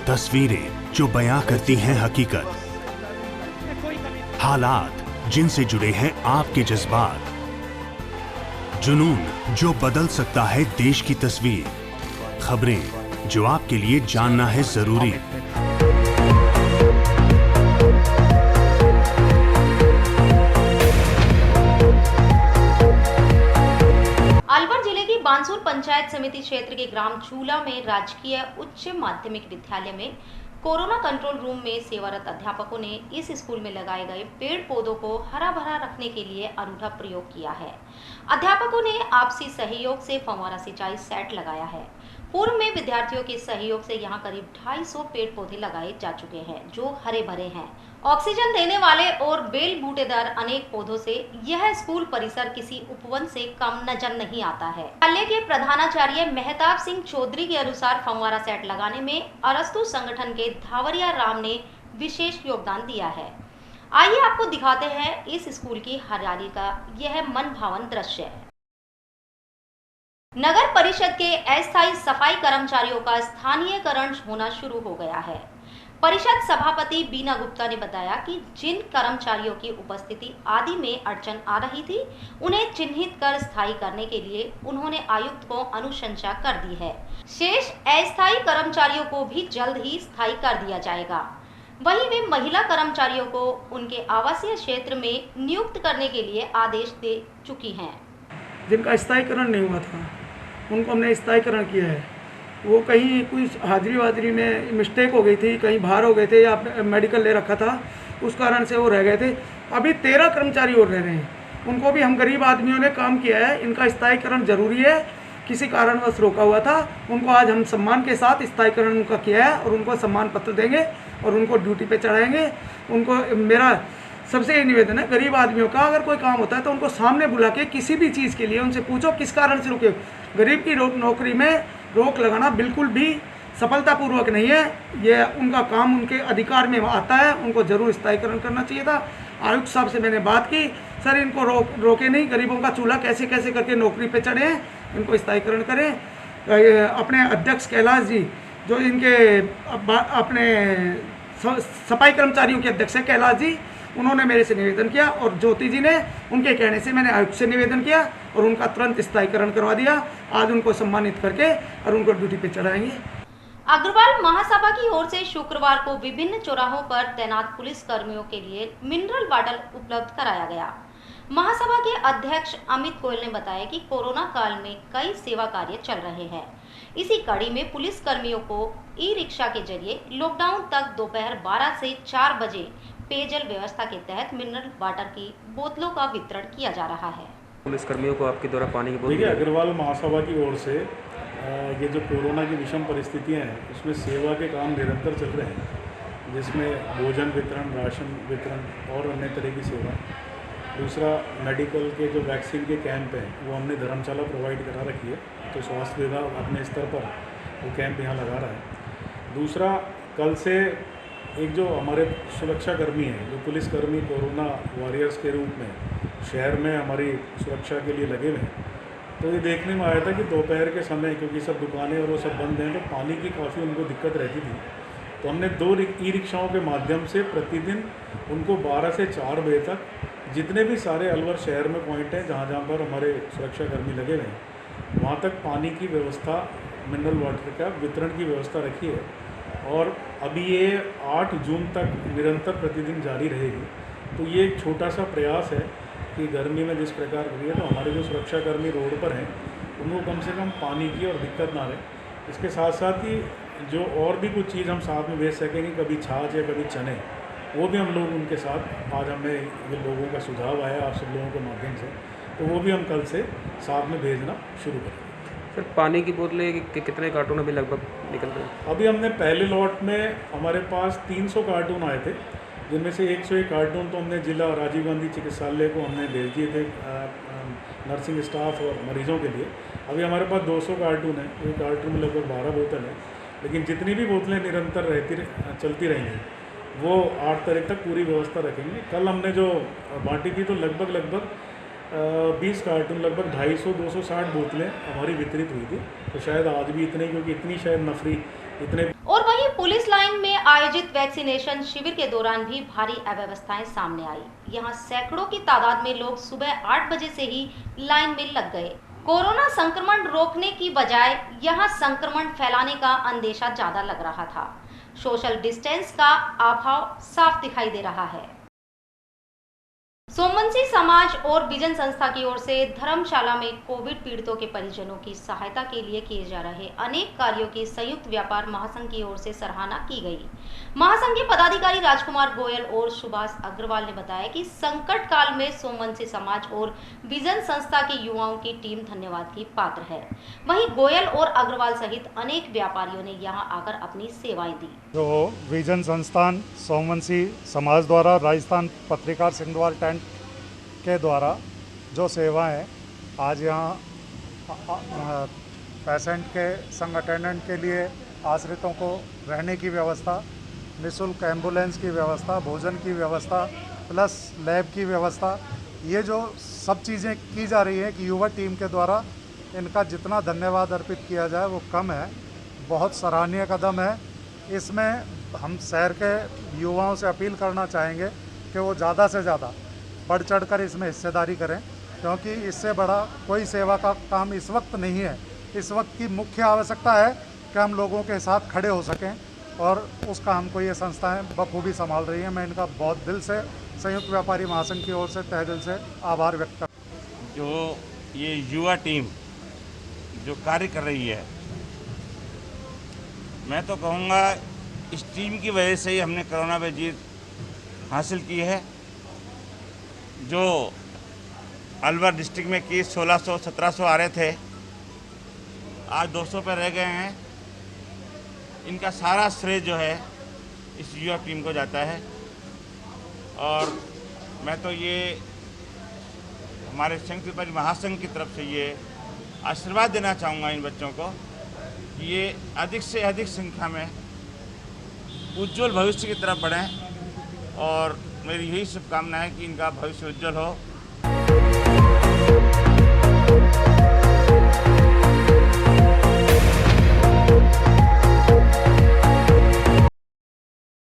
तस्वीरें जो बयां करती हैं हकीकत, हालात जिनसे जुड़े हैं आपके जज्बात, जुनून जो बदल सकता है देश की तस्वीर, खबरें जो आपके लिए जानना है जरूरी। अलवर जिले की बांसुर पंचायत समिति क्षेत्र के ग्राम चूला में राजकीय उच्च माध्यमिक विद्यालय में कोरोना कंट्रोल रूम में सेवारत अध्यापकों ने इस स्कूल में लगाए गए पेड़ पौधों को हरा भरा रखने के लिए अनूठा प्रयोग किया है। अध्यापकों ने आपसी सहयोग से फव्वारा सिंचाई सेट लगाया है। पूर्व में विद्यार्थियों के सहयोग से यहां करीब 250 पेड़ पौधे लगाए जा चुके हैं जो हरे भरे हैं। ऑक्सीजन देने वाले और बेल बूटेदार अनेक पौधों से यह स्कूल परिसर किसी उपवन से कम नजर नहीं आता है। विद्यालय के प्रधानाचार्य मेहताब सिंह चौधरी के अनुसार फव्वारा सेट लगाने में अरस्तु संगठन के धावरिया राम ने विशेष योगदान दिया है। आइए आपको दिखाते हैं इस स्कूल की हरियाली का यह मन भावन दृश्य। नगर परिषद के अस्थायी सफाई कर्मचारियों का स्थानीयकरण होना शुरू हो गया है। परिषद सभापति बीना गुप्ता ने बताया कि जिन कर्मचारियों की उपस्थिति आदि में अड़चन आ रही थी, उन्हें चिन्हित कर स्थायी करने के लिए उन्होंने आयुक्त को अनुशंसा कर दी है। शेष अस्थायी कर्मचारियों को भी जल्द ही स्थायी कर दिया जाएगा। वहीं वे महिला कर्मचारियों को उनके आवासीय क्षेत्र में नियुक्त करने के लिए आदेश दे चुकी हैं। जिनका स्थायीकरण नहीं हुआ था उनको हमने स्थायीकरण किया है। वो कहीं कुछ हाजिरी वाजिरी में मिस्टेक हो गई थी, कहीं बाहर हो गए थे या मेडिकल ले रखा था, उस कारण से वो रह गए थे। अभी 13 कर्मचारी और रह रहे हैं, उनको भी हम गरीब आदमियों ने काम किया है। इनका स्थायीकरण जरूरी है, किसी कारणवश रोका हुआ था, उनको आज हम सम्मान के साथ स्थायीकरण उनका किया है और उनको सम्मान पत्र देंगे और उनको ड्यूटी पे चढ़ाएंगे। उनको मेरा सबसे ये निवेदन है, गरीब आदमियों का अगर कोई काम होता है तो उनको सामने बुला के किसी भी चीज़ के लिए उनसे पूछो किस कारण से रुके। गरीब की नौकरी में रोक लगाना बिल्कुल भी सफलतापूर्वक नहीं है। ये उनका काम उनके अधिकार में आता है, उनको जरूर स्थायीकरण करना चाहिए था। आयुक्त साहब से मैंने बात की, सर इनको रोके नहीं, गरीबों का चूल्हा कैसे कैसे करके नौकरी पे चढ़े हैं, इनको स्थायीकरण करें। अपने अध्यक्ष कैलाश जी जो इनके अपने सफाई कर्मचारियों के अध्यक्ष है कैलाश जी, उन्होंने मेरे से निवेदन किया और ज्योति जी ने उनके कहने से मैंने आयुक्त से निवेदन किया और उनका तुरंत स्थायीकरण करवा दिया। आज उनको सम्मानित करके और उनको ड्यूटी पे चढ़ाएंगे। अग्रवाल महासभा की ओर से शुक्रवार को विभिन्न चौराहों पर तैनात पुलिस कर्मियों के लिए मिनरल वाटर उपलब्ध कराया गया। महासभा के अध्यक्ष अमित गोयल ने बताया कि कोरोना काल में कई सेवा कार्य चल रहे हैं। इसी कड़ी में पुलिस कर्मियों को ई रिक्शा के जरिए लॉकडाउन तक दोपहर 12 से 4 बजे पेयजल व्यवस्था के तहत मिनरल वाटर की बोतलों का वितरण किया जा रहा है। पुलिस कर्मियों को आपके द्वारा पानी की बोतल। देखिए, अग्रवाल महासभा की ओर से ये जो कोरोना की विषम परिस्थितियां हैं उसमें सेवा के काम निरंतर चल रहे हैं, जिसमें भोजन वितरण, राशन वितरण और अन्य तरह की सेवा। दूसरा, मेडिकल के जो वैक्सीन के कैंप हैं वो हमने धर्मशाला प्रोवाइड करा रखी है, तो स्वास्थ्य विभाग अपने स्तर पर वो कैंप यहाँ लगा रहा है। दूसरा, कल से एक जो हमारे सुरक्षाकर्मी हैं, जो पुलिसकर्मी कोरोना वॉरियर्स के रूप में शहर में हमारी सुरक्षा के लिए लगे हुए हैं, तो ये देखने में आया था कि दोपहर के समय क्योंकि सब दुकानें और वो सब बंद हैं तो पानी की काफ़ी उनको दिक्कत रहती थी। तो हमने 2 ई रिक्शाओं के माध्यम से प्रतिदिन उनको 12 से 4 बजे तक जितने भी सारे अलवर शहर में पॉइंट हैं जहाँ जहाँ पर हमारे सुरक्षाकर्मी लगे हुए हैं, वहाँ तक पानी की व्यवस्था, मिनरल वाटर का वितरण की व्यवस्था रखी है। और अभी ये 8 जून तक निरंतर प्रतिदिन जारी रहेगी। तो ये एक छोटा सा प्रयास है कि गर्मी में जिस प्रकार हुई है तो हमारे जो सुरक्षाकर्मी रोड पर हैं उनको कम से कम पानी की और दिक्कत ना रहे। इसके साथ साथ ही जो और भी कुछ चीज़ हम साथ में भेज सकेंगे, कभी छाछ या कभी चने, वो भी हम लोग उनके साथ, आज हमें ये लोगों का सुझाव आया आप सब लोगों के माध्यम से, तो वो भी हम कल से साथ में भेजना शुरू करेंगे। सर, पानी की बोतलें कितने कार्टून अभी लगभग निकल रहे हैं? अभी हमने पहले लॉट में हमारे पास 300 कार्टून आए थे, जिनमें से 101 कार्टून तो हमने जिला राजीव गांधी चिकित्सालय को हमने भेज दिए थे नर्सिंग स्टाफ और मरीजों के लिए। अभी हमारे पास 200 कार्टून है, एक कार्टून में लगभग 12 बोतल है। लेकिन जितनी भी बोतलें निरंतर चलती रहेंगी वो 8 तारीख तक पूरी व्यवस्था रखेंगे। कल हमने जो बांटी थी तो लगभग 20 कार्टून, लगभग 250-260 बोतलें हमारी वितरित हुई थी। तो शायद आज भी इतने, क्योंकि इतनी शायद नफरी इतने। और वहीं पुलिस लाइन में आयोजित वैक्सीनेशन शिविर के दौरान भी भारी अव्यवस्थाएं सामने आई। यहां सैकड़ों की तादाद में लोग सुबह 8 बजे से ही लाइन में लग गए। कोरोना संक्रमण रोकने की बजाय यहां संक्रमण फैलाने का अंदेशा ज्यादा लग रहा था। सोशल डिस्टेंस का अभाव साफ दिखाई दे रहा है। सोमवंशी समाज और विजन संस्था की ओर से धर्मशाला में कोविड पीड़ितों के परिजनों की सहायता के लिए किए जा रहे अनेक कार्यों की संयुक्त व्यापार महासंघ की ओर से सराहना की गई। महासंघ के पदाधिकारी राजकुमार गोयल और सुभाष अग्रवाल ने बताया कि संकट काल में सोमवंशी समाज और विजन संस्था के युवाओं की टीम धन्यवाद की पात्र है। वहीं गोयल और अग्रवाल सहित अनेक व्यापारियों ने यहां आकर अपनी सेवाएं दी। जो विजन संस्थान सोमवंशी समाज द्वारा राजस्थान पत्रकार सिंधवाल टेंट के द्वारा जो सेवाएं आज यहाँ पेशेंट के संग अटेंडेंट के लिए आश्रितों को रहने की व्यवस्था, निःशुल्क एम्बुलेंस की व्यवस्था, भोजन की व्यवस्था प्लस लैब की व्यवस्था, ये जो सब चीज़ें की जा रही है कि युवा टीम के द्वारा, इनका जितना धन्यवाद अर्पित किया जाए वो कम है। बहुत सराहनीय कदम है। इसमें हम शहर के युवाओं से अपील करना चाहेंगे कि वो ज़्यादा से ज़्यादा बढ़ चढ़कर इसमें हिस्सेदारी करें, क्योंकि इससे बड़ा कोई सेवा का काम इस वक्त नहीं है। इस वक्त की मुख्य आवश्यकता है कि हम लोगों के साथ खड़े हो सकें और उस काम को ये संस्थाएं बखूबी संभाल रही हैं। मैं इनका बहुत दिल से संयुक्त व्यापारी महासंघ की ओर से तहे दिल से आभार व्यक्त करता हूं। जो ये युवा टीम जो कार्य कर रही है, मैं तो कहूँगा इस टीम की वजह से ही हमने कोरोना पे जीत हासिल की है। जो अलवर डिस्ट्रिक्ट में केस 1600-1700 आ रहे थे, आज 200 पे रह गए हैं। इनका सारा श्रेय जो है इस युवा टीम को जाता है। और मैं तो ये हमारे संयुक्त व्यापारी महासंघ की तरफ से ये आशीर्वाद देना चाहूँगा इन बच्चों को कि ये अधिक से अधिक संख्या में उज्जवल भविष्य की तरफ बढ़ें और मेरी यही शुभकामना है कि इनका भविष्य उज्जवल हो।